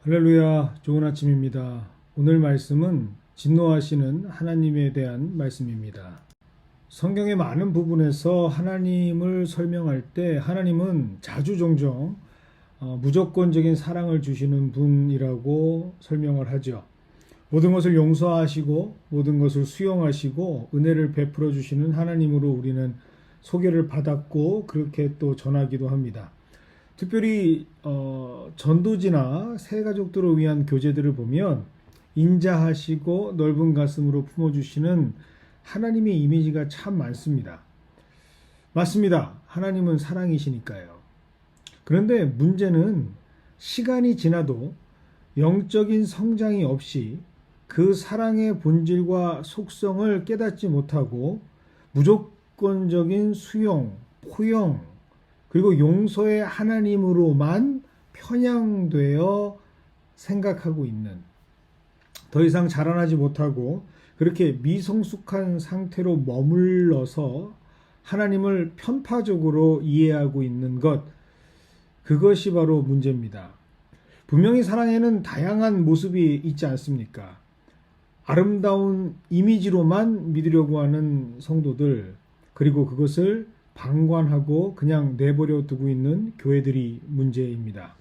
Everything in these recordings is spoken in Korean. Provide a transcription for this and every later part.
할렐루야, 좋은 아침입니다. 오늘 말씀은 진노하시는 하나님에 대한 말씀입니다. 성경의 많은 부분에서 하나님을 설명할 때 하나님은 자주종종 무조건적인 사랑을 주시는 분이라고 설명을 하죠. 모든 것을 용서하시고 모든 것을 수용하시고 은혜를 베풀어 주시는 하나님으로 우리는 소개를 받았고 그렇게 또 전하기도 합니다. 특별히 전도지나 새 가족들을 위한 교재들을 보면 인자하시고 넓은 가슴으로 품어주시는 하나님의 이미지가 참 많습니다. 맞습니다. 하나님은 사랑이시니까요. 그런데 문제는 시간이 지나도 영적인 성장이 없이 그 사랑의 본질과 속성을 깨닫지 못하고 무조건적인 수용, 포용, 그리고 용서의 하나님으로만 편향되어 생각하고 있는, 더 이상 자라나지 못하고 그렇게 미성숙한 상태로 머물러서 하나님을 편파적으로 이해하고 있는 것, 그것이 바로 문제입니다. 분명히 사랑에는 다양한 모습이 있지 않습니까? 아름다운 이미지로만 믿으려고 하는 성도들, 그리고 그것을 방관하고 그냥 내버려 두고 있는 교회들이 문제입니다.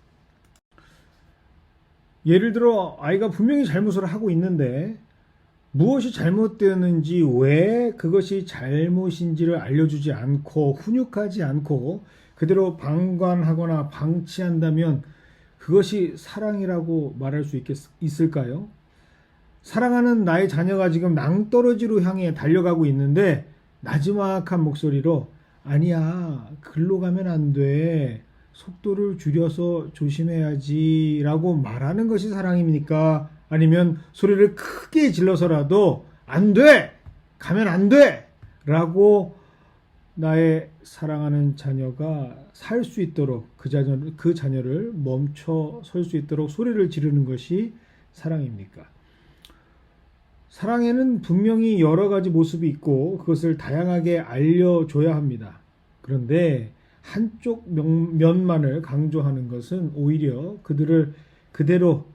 예를 들어 아이가 분명히 잘못을 하고 있는데 무엇이 잘못되었는지, 왜 그것이 잘못인지를 알려주지 않고 훈육하지 않고 그대로 방관하거나 방치한다면 그것이 사랑이라고 말할 수 있을까요? 사랑하는 나의 자녀가 지금 낭떠러지로 향해 달려가고 있는데 나지막한 목소리로 아니야, 글로 가면 안 돼, 속도를 줄여서 조심해야지 라고 말하는 것이 사랑입니까? 아니면 소리를 크게 질러서라도 안 돼! 가면 안 돼! 라고 나의 사랑하는 자녀가 살 수 있도록 그 자녀를 멈춰 설 수 있도록 소리를 지르는 것이 사랑입니까? 사랑에는 분명히 여러 가지 모습이 있고 그것을 다양하게 알려줘야 합니다. 그런데 한쪽 면만을 강조하는 것은 오히려 그들을 그대로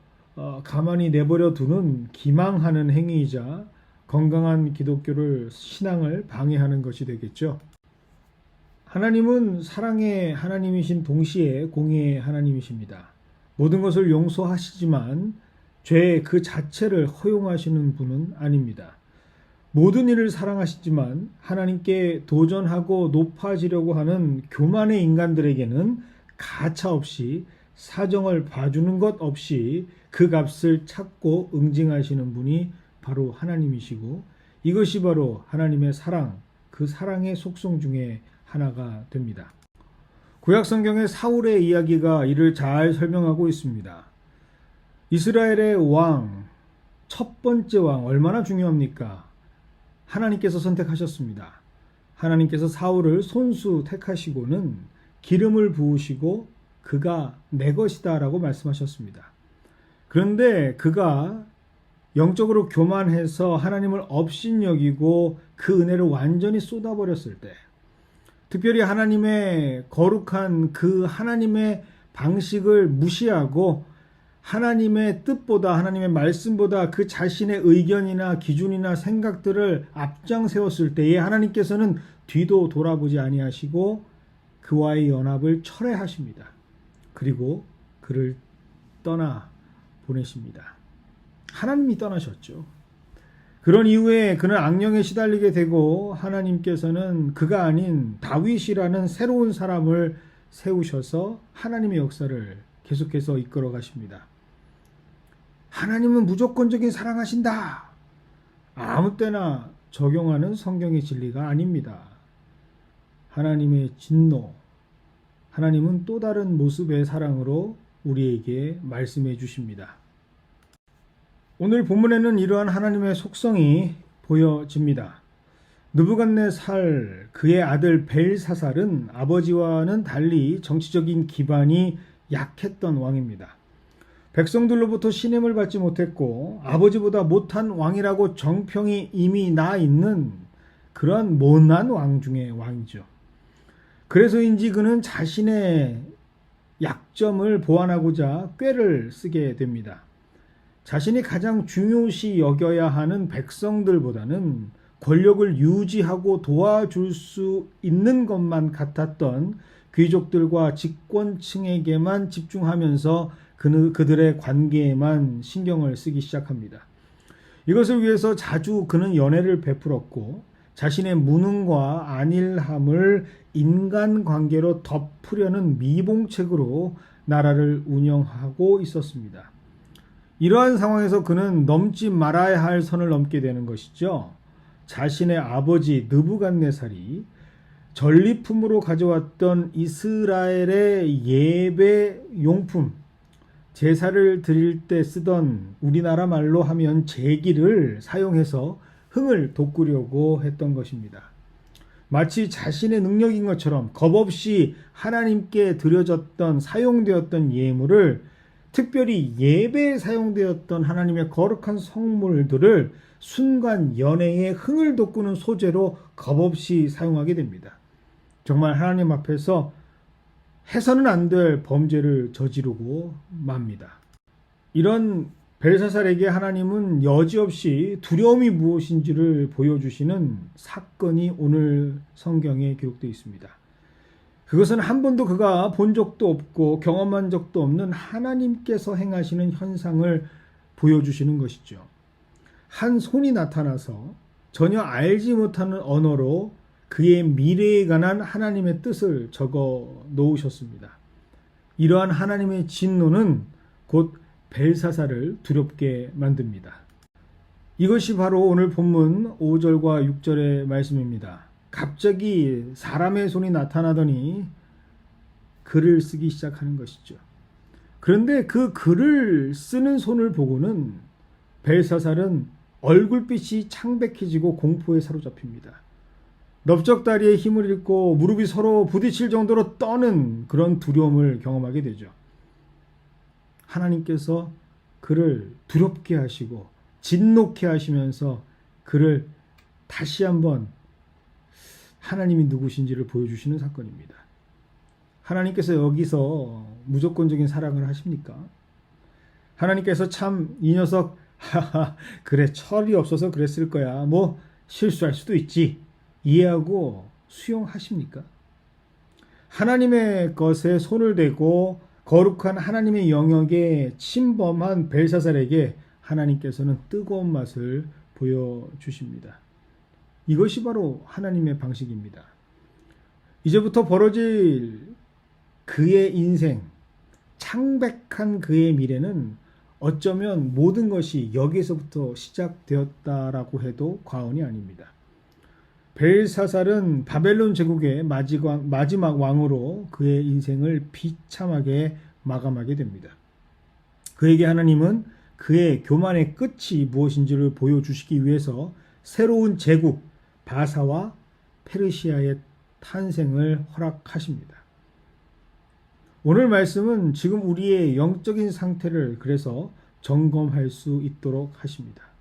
가만히 내버려 두는 기망하는 행위이자 건강한 기독교를, 신앙을 방해하는 것이 되겠죠. 하나님은 사랑의 하나님이신 동시에 공의의 하나님이십니다. 모든 것을 용서하시지만 죄 그 자체를 허용하시는 분은 아닙니다. 모든 일을 사랑하시지만 하나님께 도전하고 높아지려고 하는 교만의 인간들에게는 가차없이 사정을 봐주는 것 없이 그 값을 찾고 응징하시는 분이 바로 하나님이시고, 이것이 바로 하나님의 사랑, 그 사랑의 속성 중에 하나가 됩니다. 구약 성경의 사울의 이야기가 이를 잘 설명하고 있습니다. 이스라엘의 왕, 첫 번째 왕, 얼마나 중요합니까? 하나님께서 선택하셨습니다. 하나님께서 사울을 손수 택하시고는 기름을 부으시고 그가 내 것이다 라고 말씀하셨습니다. 그런데 그가 영적으로 교만해서 하나님을 업신여기고 그 은혜를 완전히 쏟아버렸을 때, 특별히 하나님의 거룩한 그 하나님의 방식을 무시하고 하나님의 뜻보다, 하나님의 말씀보다 그 자신의 의견이나 기준이나 생각들을 앞장 세웠을 때에 하나님께서는 뒤도 돌아보지 아니하시고 그와의 연합을 철회하십니다. 그리고 그를 떠나 보내십니다. 하나님이 떠나셨죠. 그런 이후에 그는 악령에 시달리게 되고 하나님께서는 그가 아닌 다윗이라는 새로운 사람을 세우셔서 하나님의 역사를 계속해서 이끌어 가십니다. 하나님은 무조건적인 사랑하신다, 아무 때나 적용하는 성경의 진리가 아닙니다. 하나님의 진노, 하나님은 또 다른 모습의 사랑으로 우리에게 말씀해 주십니다. 오늘 본문에는 이러한 하나님의 속성이 보여집니다. 느부갓네살, 그의 아들 벨사살은 아버지와는 달리 정치적인 기반이 약했던 왕입니다. 백성들로부터 신임을 받지 못했고 아버지보다 못한 왕이라고 정평이 이미 나 있는 그런 못난 왕 중의 왕이죠. 그래서인지 그는 자신의 약점을 보완하고자 꾀를 쓰게 됩니다. 자신이 가장 중요시 여겨야 하는 백성들보다는 권력을 유지하고 도와줄 수 있는 것만 같았던 귀족들과 집권층에게만 집중하면서 그들의 관계에만 신경을 쓰기 시작합니다. 이것을 위해서 자주 그는 연애를 베풀었고 자신의 무능과 안일함을 인간관계로 덮으려는 미봉책으로 나라를 운영하고 있었습니다. 이러한 상황에서 그는 넘지 말아야 할 선을 넘게 되는 것이죠. 자신의 아버지 느부갓네살이 전리품으로 가져왔던 이스라엘의 예배 용품, 제사를 드릴 때 쓰던 우리나라 말로 하면 제기를 사용해서 흥을 돋구려고 했던 것입니다. 마치 자신의 능력인 것처럼 겁없이 하나님께 드려졌던 사용되었던 예물을, 특별히 예배에 사용되었던 하나님의 거룩한 성물들을 순간 연애에 흥을 돋구는 소재로 겁없이 사용하게 됩니다. 정말 하나님 앞에서 해서는 안 될 범죄를 저지르고 맙니다. 이런 벨사살에게 하나님은 여지없이 두려움이 무엇인지를 보여주시는 사건이 오늘 성경에 기록되어 있습니다. 그것은 한 번도 그가 본 적도 없고 경험한 적도 없는 하나님께서 행하시는 현상을 보여주시는 것이죠. 한 손이 나타나서 전혀 알지 못하는 언어로 그의 미래에 관한 하나님의 뜻을 적어 놓으셨습니다. 이러한 하나님의 진노는 곧 벨사살을 두렵게 만듭니다. 이것이 바로 오늘 본문 5절과 6절의 말씀입니다. 갑자기 사람의 손이 나타나더니 글을 쓰기 시작하는 것이죠. 그런데 그 글을 쓰는 손을 보고는 벨사살은 얼굴빛이 창백해지고 공포에 사로잡힙니다. 넓적다리에 힘을 잃고 무릎이 서로 부딪힐 정도로 떠는 그런 두려움을 경험하게 되죠. 하나님께서 그를 두렵게 하시고 진노케 하시면서 그를 다시 한번 하나님이 누구신지를 보여주시는 사건입니다. 하나님께서 여기서 무조건적인 사랑을 하십니까? 하나님께서 참 이 녀석 그래 철이 없어서 그랬을 거야. 뭐 실수할 수도 있지. 이해하고 수용하십니까? 하나님의 것에 손을 대고 거룩한 하나님의 영역에 침범한 벨사살에게 하나님께서는 뜨거운 맛을 보여주십니다. 이것이 바로 하나님의 방식입니다. 이제부터 벌어질 그의 인생, 창백한 그의 미래는 어쩌면 모든 것이 여기에서부터 시작되었다라고 해도 과언이 아닙니다. 벨사살은 바벨론 제국의 마지막 왕으로 그의 인생을 비참하게 마감하게 됩니다. 그에게 하나님은 그의 교만의 끝이 무엇인지를 보여주시기 위해서 새로운 제국 바사와 페르시아의 탄생을 허락하십니다. 오늘 말씀은 지금 우리의 영적인 상태를 그래서 점검할 수 있도록 하십니다.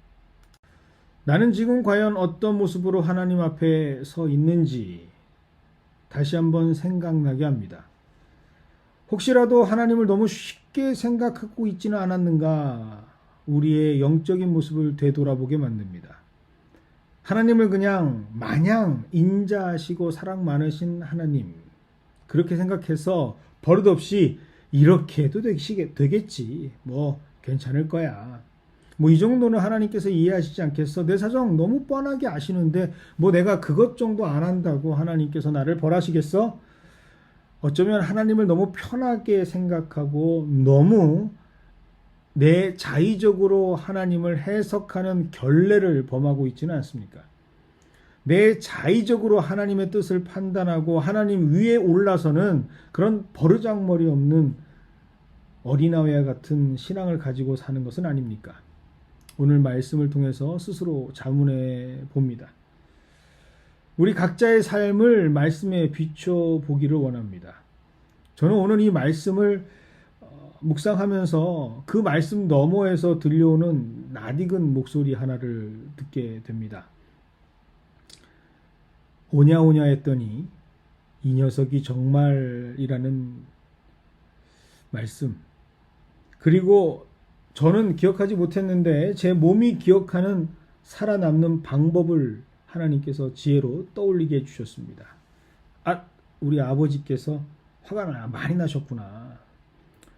나는 지금 과연 어떤 모습으로 하나님 앞에 서 있는지 다시 한번 생각나게 합니다. 혹시라도 하나님을 너무 쉽게 생각하고 있지는 않았는가 우리의 영적인 모습을 되돌아보게 만듭니다. 하나님을 그냥 마냥 인자하시고 사랑 많으신 하나님 그렇게 생각해서 버릇없이 이렇게 해도 되겠지 뭐 괜찮을 거야 뭐 이 정도는 하나님께서 이해하시지 않겠어? 내 사정 너무 뻔하게 아시는데 뭐 내가 그것 정도 안 한다고 하나님께서 나를 벌하시겠어? 어쩌면 하나님을 너무 편하게 생각하고 너무 내 자의적으로 하나님을 해석하는 결례를 범하고 있지는 않습니까? 내 자의적으로 하나님의 뜻을 판단하고 하나님 위에 올라서는 그런 버르장머리 없는 어린아이와 같은 신앙을 가지고 사는 것은 아닙니까? 오늘 말씀을 통해서 스스로 자문해 봅니다. 우리 각자의 삶을 말씀에 비춰보기를 원합니다. 저는 오늘 이 말씀을 묵상하면서 그 말씀 너머에서 들려오는 낯익은 목소리 하나를 듣게 됩니다. 오냐 했더니 이 녀석이 정말이라는 말씀, 그리고 저는 기억하지 못했는데 제 몸이 기억하는 살아남는 방법을 하나님께서 지혜로 떠올리게 해주셨습니다. 우리 아버지께서 화가 많이 나셨구나.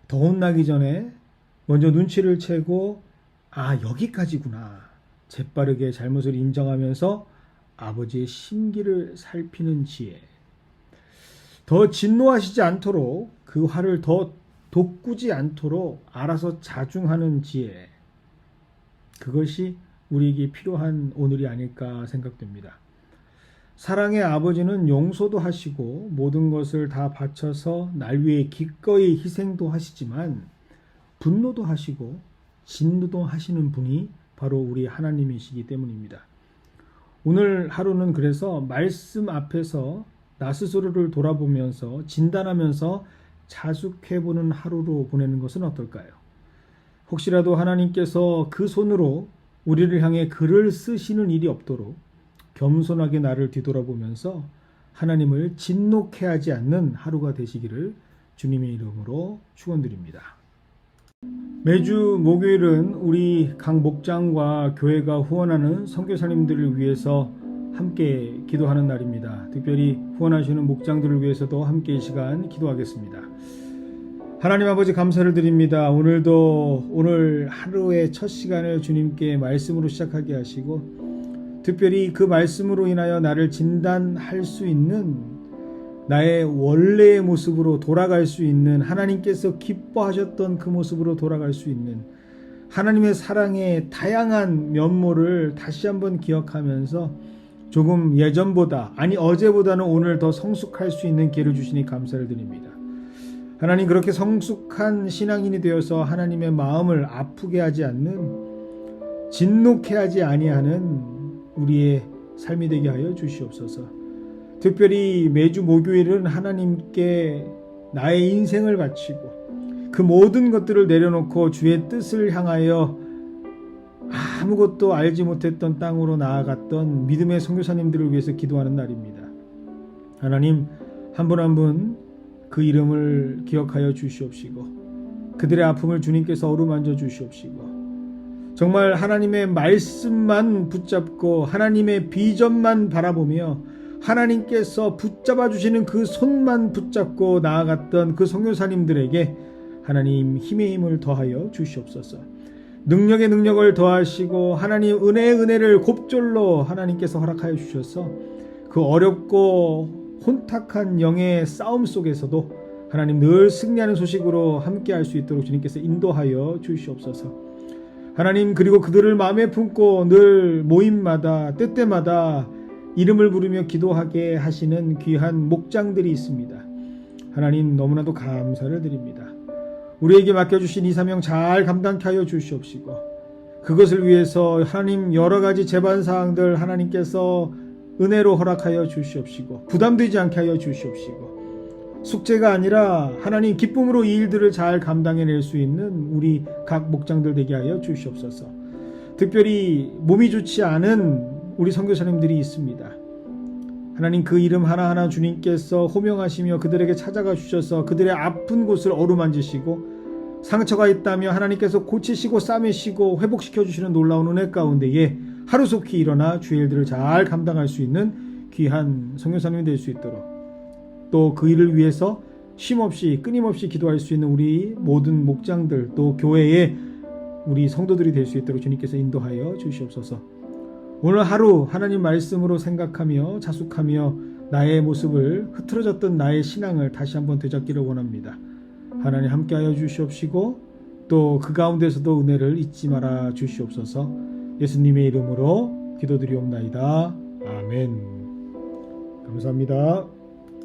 더 혼나기 전에 먼저 눈치를 채고 여기까지구나. 재빠르게 잘못을 인정하면서 아버지의 심기를 살피는 지혜. 더 진노하시지 않도록 그 화를 더 돋구지 않도록 알아서 자중하는 지혜. 그것이 우리에게 필요한 오늘이 아닐까 생각됩니다. 사랑의 아버지는 용서도 하시고 모든 것을 다 바쳐서 날 위해 기꺼이 희생도 하시지만 분노도 하시고 진노도 하시는 분이 바로 우리 하나님이시기 때문입니다. 오늘 하루는 그래서 말씀 앞에서 나 스스로를 돌아보면서 진단하면서 자숙해보는 하루로 보내는 것은 어떨까요? 혹시라도 하나님께서 그 손으로 우리를 향해 글을 쓰시는 일이 없도록 겸손하게 나를 뒤돌아보면서 하나님을 진노케 하지 않는 하루가 되시기를 주님의 이름으로 축원드립니다. 매주 목요일은 우리 각 목장과 교회가 후원하는 선교사님들을 위해서 함께 기도하는 날입니다. 특별히 후원하시는 목장들을 위해서도 함께 이 시간 기도하겠습니다. 하나님 아버지 감사를 드립니다. 오늘 하루의 첫 시간을 주님께 말씀으로 시작하게 하시고 특별히 그 말씀으로 인하여 나를 진단할 수 있는 나의 원래의 모습으로 돌아갈 수 있는 하나님께서 기뻐하셨던 그 모습으로 돌아갈 수 있는 하나님의 사랑의 다양한 면모를 다시 한번 기억하면서 조금 예전보다 어제보다는 오늘 더 성숙할 수 있는 기회를 주시니 감사를 드립니다. 하나님 그렇게 성숙한 신앙인이 되어서 하나님의 마음을 아프게 하지 않는 진노케 하지 아니하는 우리의 삶이 되게 하여 주시옵소서. 특별히 매주 목요일은 하나님께 나의 인생을 바치고 그 모든 것들을 내려놓고 주의 뜻을 향하여 아무것도 알지 못했던 땅으로 나아갔던 믿음의 선교사님들을 위해서 기도하는 날입니다. 하나님 한 분 한 분 그 이름을 기억하여 주시옵시고 그들의 아픔을 주님께서 어루만져 주시옵시고 정말 하나님의 말씀만 붙잡고 하나님의 비전만 바라보며 하나님께서 붙잡아 주시는 그 손만 붙잡고 나아갔던 그 선교사님들에게 하나님 힘의 힘을 더하여 주시옵소서. 능력의 능력을 더하시고 하나님 은혜의 은혜를 곱절로 하나님께서 허락하여 주셔서 그 어렵고 혼탁한 영의 싸움 속에서도 하나님 늘 승리하는 소식으로 함께 할 수 있도록 주님께서 인도하여 주시옵소서. 하나님 그리고 그들을 마음에 품고 늘 모임마다 때때마다 이름을 부르며 기도하게 하시는 귀한 목장들이 있습니다. 하나님 너무나도 감사를 드립니다. 우리에게 맡겨주신 이 사명 잘 감당케 하여 주시옵시고 그것을 위해서 하나님 여러 가지 제반사항들 하나님께서 은혜로 허락하여 주시옵시고 부담되지 않게 하여 주시옵시고 숙제가 아니라 하나님 기쁨으로 이 일들을 잘 감당해낼 수 있는 우리 각 목장들 되게 하여 주시옵소서. 특별히 몸이 좋지 않은 우리 선교사님들이 있습니다. 하나님 그 이름 하나하나 주님께서 호명하시며 그들에게 찾아가 주셔서 그들의 아픈 곳을 어루만지시고 상처가 있다며 하나님께서 고치시고 싸매시고 회복시켜 주시는 놀라운 은혜 가운데에 하루속히 일어나 주의 일들을 잘 감당할 수 있는 귀한 선교사님이 될 수 있도록 또 그 일을 위해서 쉼없이 끊임없이 기도할 수 있는 우리 모든 목장들 또 교회의 우리 성도들이 될 수 있도록 주님께서 인도하여 주시옵소서. 오늘 하루 하나님 말씀으로 생각하며 자숙하며 나의 모습을 흐트러졌던 나의 신앙을 다시 한번 되잡기를 원합니다. 하나님 함께하여 주시옵시고 또 그 가운데서도 은혜를 잊지 말아 주시옵소서. 예수님의 이름으로 기도드리옵나이다. 아멘. 감사합니다.